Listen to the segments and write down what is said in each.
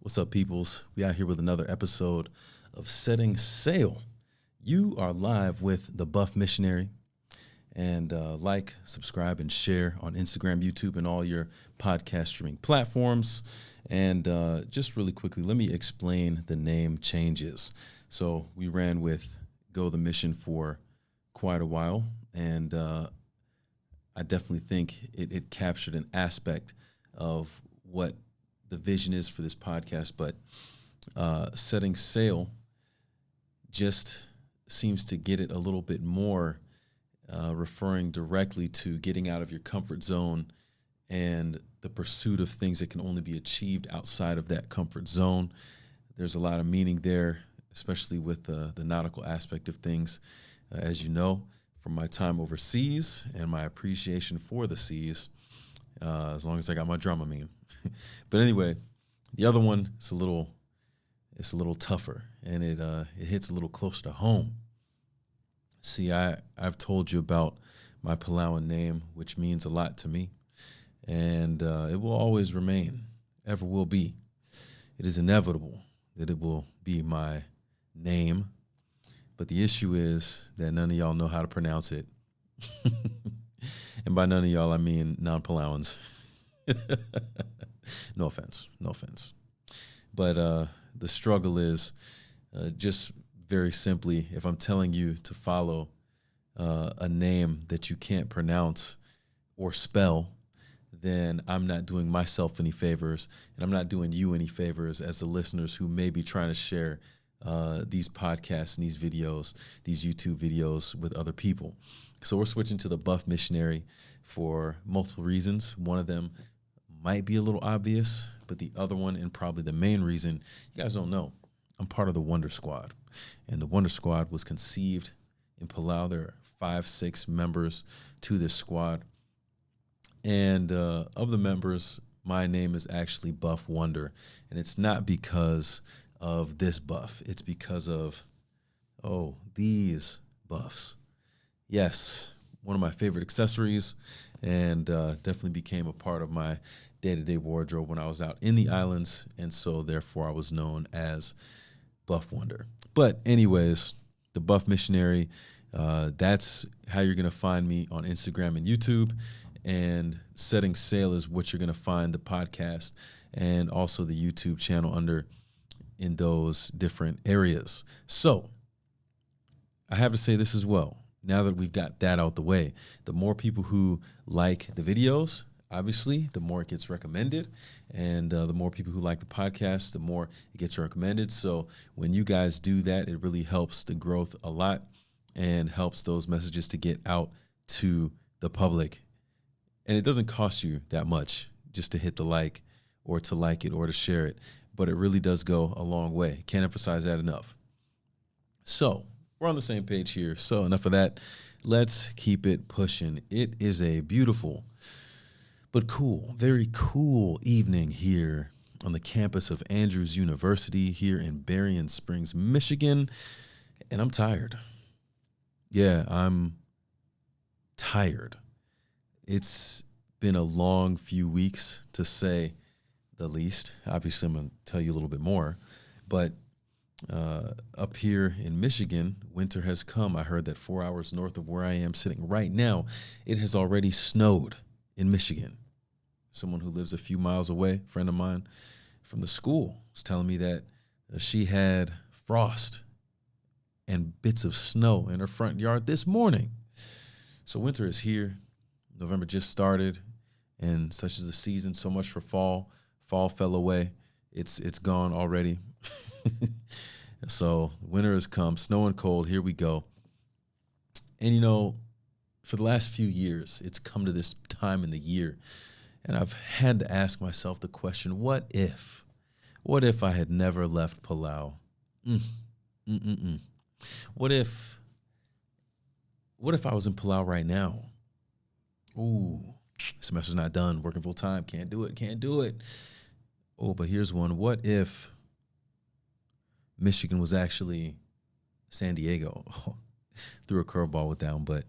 What's up, peoples? We out here with another episode of Setting Sail. You are live with the Buff Missionary. And like, subscribe, and share on Instagram, YouTube, and all your podcast streaming platforms. And just really quickly, let me explain the name changes. So we ran with Go the Mission for quite a while, and I definitely think it captured an aspect of what the vision is for this podcast, but Setting Sail just seems to get it a little bit more, referring directly to getting out of your comfort zone and the pursuit of things that can only be achieved outside of that comfort zone. There's a lot of meaning there, especially with the nautical aspect of things, as you know, from my time overseas and my appreciation for the seas, as long as I got my Dramamine. But anyway, the other one is a little tougher, and it hits a little closer to home. See, I've told you about my Palauan name, which means a lot to me, and it will always remain, ever will be. It is inevitable that it will be my name, but the issue is that none of y'all know how to pronounce it. And by none of y'all, I mean non-Palauans. No offense. But the struggle is just very simply, if I'm telling you to follow a name that you can't pronounce or spell, then I'm not doing myself any favors, and I'm not doing you any favors as the listeners who may be trying to share these podcasts and these videos, these YouTube videos with other people. So we're switching to the Buff Missionary for multiple reasons. One of them might be a little obvious, but the other one, and probably the main reason, you guys don't know, I'm part of the Wonder Squad. And the Wonder Squad was conceived in Palau. There are 5-6 members to this squad. And of the members, my name is actually Buff Wonder. And it's not because of this buff. It's because of, these buffs. Yes, one of my favorite accessories, and definitely became a part of my day-to-day wardrobe when I was out in the islands, and so therefore I was known as Buff Wonder. But anyways, the Buff Missionary, that's how you're going to find me on Instagram and YouTube, and Setting Sail is what you're going to find the podcast and also the YouTube channel under in those different areas. So I have to say this as well. Now that we've got that out the way, the more people who like the videos, obviously, the more it gets recommended. And the more people who like the podcast, the more it gets recommended. So when you guys do that, it really helps the growth a lot and helps those messages to get out to the public. And it doesn't cost you that much just to hit the like or to like it or to share it. But it really does go a long way. Can't emphasize that enough. So we're on the same page here. So enough of that. Let's keep it pushing. It is a beautiful but cool, very cool evening here on the campus of Andrews University here in Berrien Springs, Michigan. And I'm tired. Yeah, I'm tired. It's been a long few weeks, to say the least. Obviously, I'm going to tell you a little bit more. But up here in Michigan, winter has come. I heard that 4 hours north of where I am sitting right now, it has already snowed in Michigan. Someone who lives a few miles away, a friend of mine from the school, was telling me that she had frost and bits of snow in her front yard this morning. So winter is here. November just started, and such is the season. So much for fall. Fall fell away. It's gone already. So winter has come, snow and cold. Here we go. And, for the last few years, it's come to this time in the year, and I've had to ask myself the question, what if? What if I had never left Palau? What if I was in Palau right now? Ooh, semester's not done, working full time, can't do it. Oh, but here's one. What if Michigan was actually San Diego? Threw a curveball with that one, but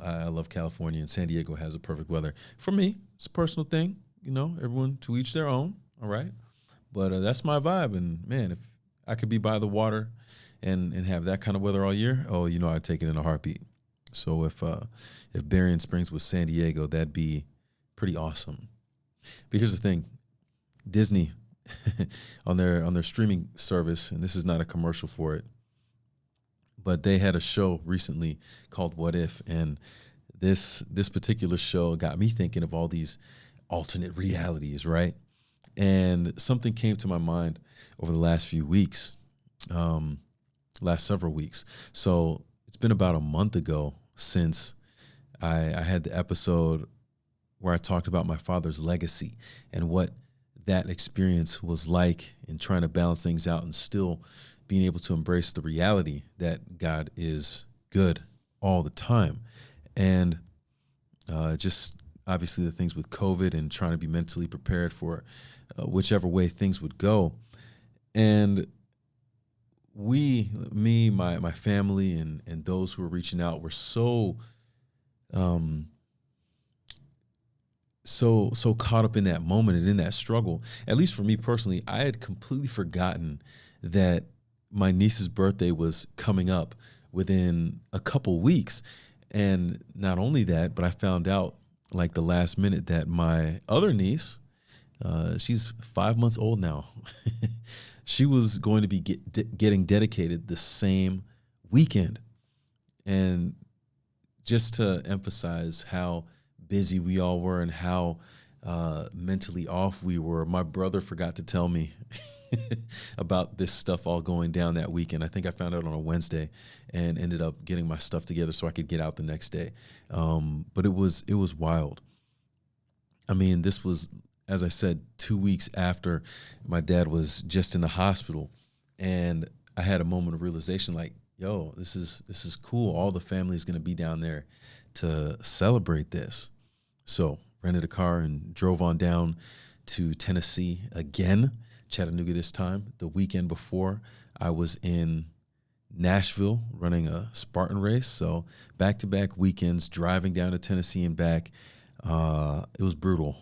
I love California, and San Diego has a perfect weather. For me, it's a personal thing, everyone to each their own, all right? but that's my vibe. And man, if I could be by the water and have that kind of weather all year, oh, I'd take it in a heartbeat. So if Berrien Springs was San Diego, that'd be pretty awesome. But here's the thing, Disney on their streaming service, and this is not a commercial for it, but they had a show recently called What If, and this particular show got me thinking of all these alternate realities, right? And something came to my mind over the last few weeks, last several weeks. So it's been about a month ago since I had the episode where I talked about my father's legacy and what that experience was like in trying to balance things out and still being able to embrace the reality that God is good all the time. And just obviously the things with COVID and trying to be mentally prepared for whichever way things would go. And my family and those who were reaching out were so caught up in that moment and in that struggle. At least for me personally, I had completely forgotten that my niece's birthday was coming up within a couple weeks. And not only that, but I found out like the last minute that my other niece, she's 5 months old now. She was going to be getting dedicated the same weekend. And just to emphasize how busy we all were and how mentally off we were, my brother forgot to tell me about this stuff all going down that weekend. I think I found out on a Wednesday and ended up getting my stuff together so I could get out the next day. But it was wild. I mean, this was, as I said, 2 weeks after my dad was just in the hospital, and I had a moment of realization like, yo, this is cool. All the family is going to be down there to celebrate this. So rented a car and drove on down to Tennessee again, Chattanooga this time. The weekend before, I was in Nashville running a Spartan race. So back-to-back weekends, driving down to Tennessee and back. It was brutal.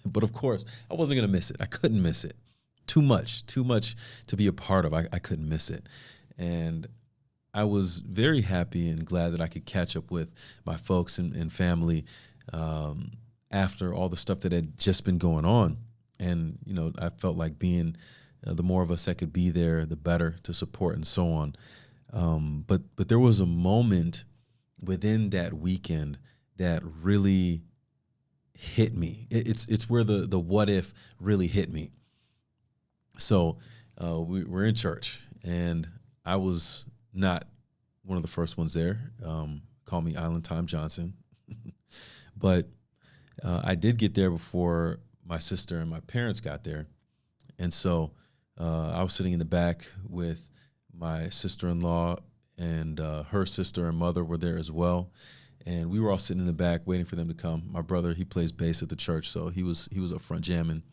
But of course, I wasn't going to miss it. I couldn't miss it. Too much to be a part of. I couldn't miss it. And I was very happy and glad that I could catch up with my folks and family after all the stuff that had just been going on. And, I felt like being the more of us that could be there, the better to support and so on. But there was a moment within that weekend that really hit me. It's where the what if really hit me. So we're in church, and I was not one of the first ones there. Call me Island Time Johnson. But I did get there before my sister and my parents got there. And so I was sitting in the back with my sister-in-law, and her sister and mother were there as well. And we were all sitting in the back waiting for them to come. My brother, he plays bass at the church, so he was up front jamming.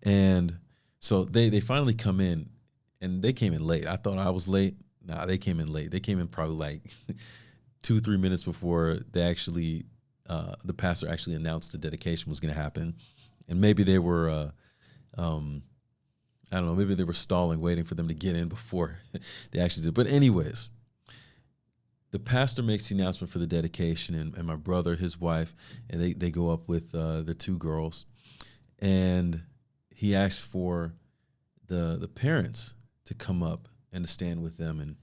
And so they finally come in, and they came in late. I thought I was late. Nah, they came in late. They came in probably like 2-3 minutes before they actually, the pastor actually announced the dedication was going to happen. And maybe they were, I don't know, maybe they were stalling, waiting for them to get in before they actually did. But anyways, the pastor makes the announcement for the dedication, and my brother, his wife, and they go up with the two girls, and he asks for the parents to come up and to stand with them. And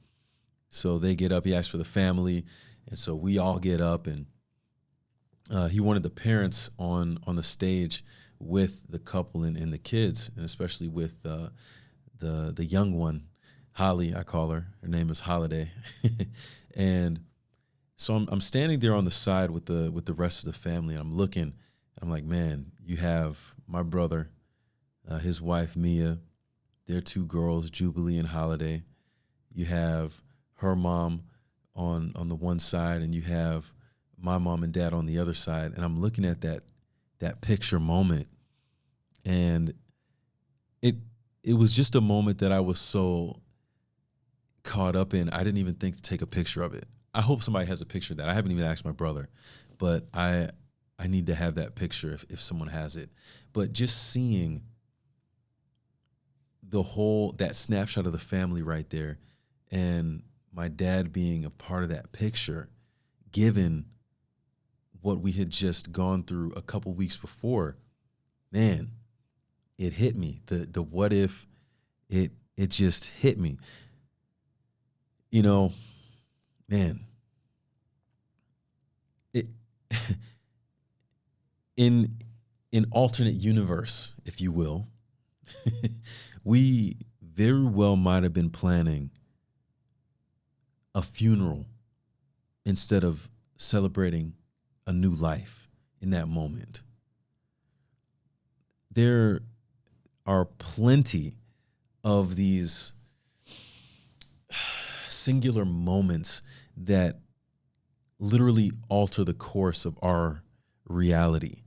so they get up. He asked for the family, and so we all get up, and he wanted the parents on the stage with the couple and the kids, and especially with the young one, Holly, I call her. Her name is Holiday. And so I'm standing there on the side with the rest of the family, and I'm looking. I'm like, man, you have my brother, his wife Mia, their two girls, Jubilee and Holiday. You have her mom on the one side, and you have my mom and dad on the other side. And I'm looking at that picture moment, and it was just a moment that I was so caught up in, I didn't even think to take a picture of it. I hope somebody has a picture of that. I haven't even asked my brother, but I need to have that picture if someone has it. But just seeing that snapshot of the family right there, and my dad being a part of that picture, given what we had just gone through a couple weeks before, man, it hit me. The what if, it just hit me. You know, man, it in alternate universe, if you will, we very well might have been planning a funeral instead of celebrating a new life in that moment. There are plenty of these singular moments that literally alter the course of our reality.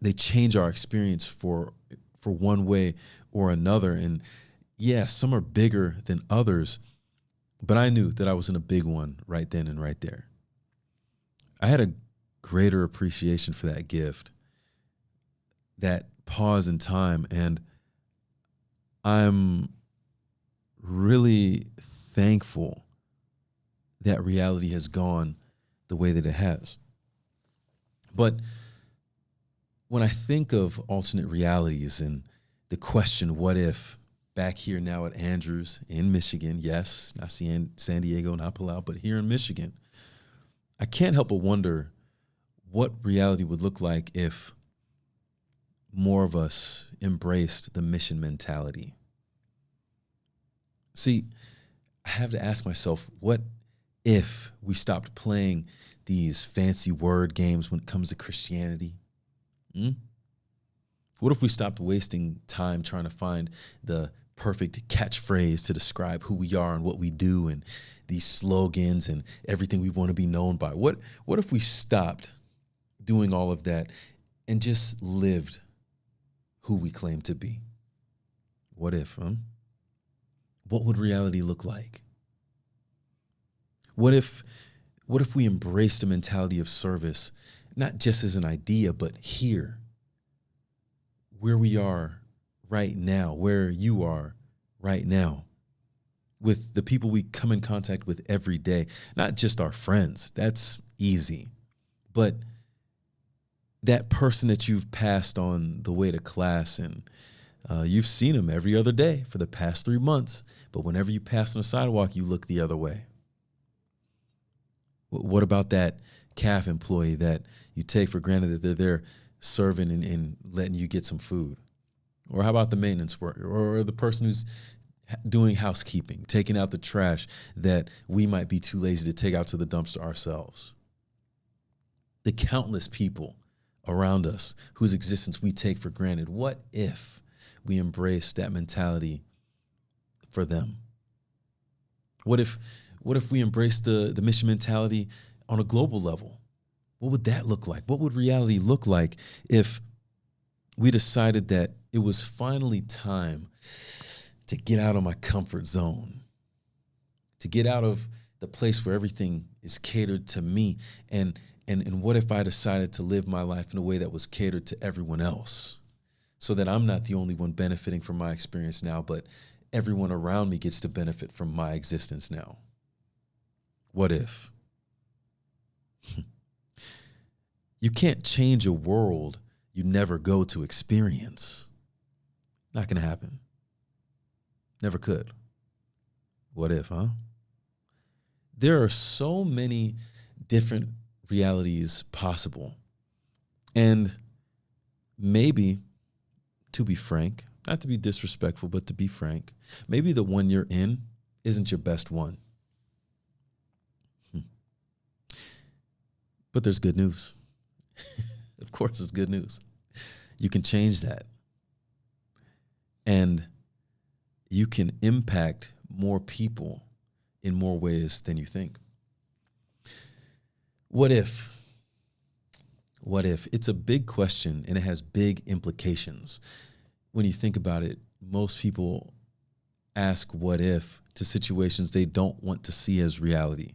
They change our experience for one way or another. And yeah, some are bigger than others, but I knew that I was in a big one right then and right there. I had a greater appreciation for that gift, that pause in time, and I'm really thankful that reality has gone the way that it has. But when I think of alternate realities and the question, what if, back here now at Andrews in Michigan, yes, not San Diego, not Palau, but here in Michigan, I can't help but wonder what reality would look like if more of us embraced the mission mentality. See, I have to ask myself, what if we stopped playing these fancy word games when it comes to Christianity? What if we stopped wasting time trying to find the perfect catchphrase to describe who we are and what we do, and these slogans and everything we want to be known by? What if we stopped doing all of that and just lived who we claim to be? What if, What would reality look like? What if we embraced a mentality of service, not just as an idea, but here, where we are right now, where you are right now, with the people we come in contact with every day, not just our friends, that's easy, but that person that you've passed on the way to class, and you've seen them every other day for the past 3 months, but whenever you pass on the sidewalk, you look the other way. What about that CAF employee that you take for granted that they're there serving and letting you get some food? Or how about the maintenance worker, or the person who's doing housekeeping, taking out the trash that we might be too lazy to take out to the dumpster ourselves? The countless people around us whose existence we take for granted. What if we embrace that mentality for them? What if we embrace the mission mentality on a global level? What would that look like? What would reality look like if we decided that it was finally time to get out of my comfort zone, to get out of the place where everything is catered to me? And what if I decided to live my life in a way that was catered to everyone else, so that I'm not the only one benefiting from my experience now, but everyone around me gets to benefit from my existence now? What if? You can't change a world you never go to experience. Not going to happen. Never could. What if, There are so many different realities possible. And maybe, to be frank, not to be disrespectful, but to be frank, maybe the one you're in isn't your best one. But there's good news. Of course, it's good news. You can change that. And you can impact more people in more ways than you think. What if? What if? It's a big question, and it has big implications. When you think about it, most people ask what if to situations they don't want to see as reality.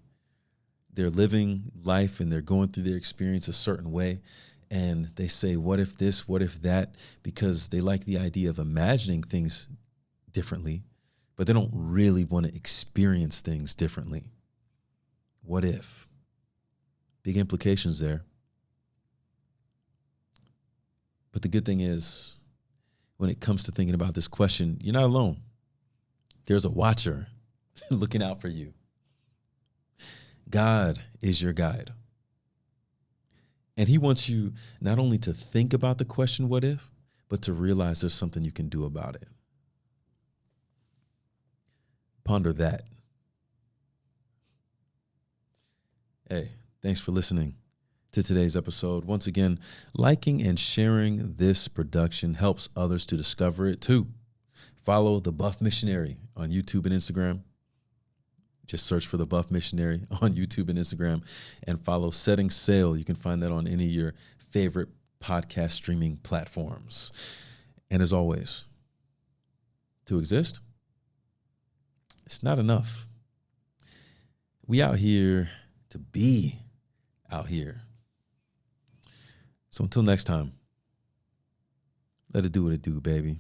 They're living life and they're going through their experience a certain way, and they say, what if this, what if that, because they like the idea of imagining things differently, but they don't really want to experience things differently. What if? Big implications there. But the good thing is, when it comes to thinking about this question, you're not alone. There's a watcher looking out for you. God is your guide. And he wants you not only to think about the question, what if, but to realize there's something you can do about it. Ponder that. Hey, thanks for listening to today's episode. Once again, liking and sharing this production helps others to discover it too. Follow The Buff Missionary on YouTube and Instagram. Just search for The Buff Missionary on YouTube and Instagram, and follow Setting Sail. You can find that on any of your favorite podcast streaming platforms. And as always, to exist, it's not enough. We out here to be out here. So until next time, let it do what it do, baby.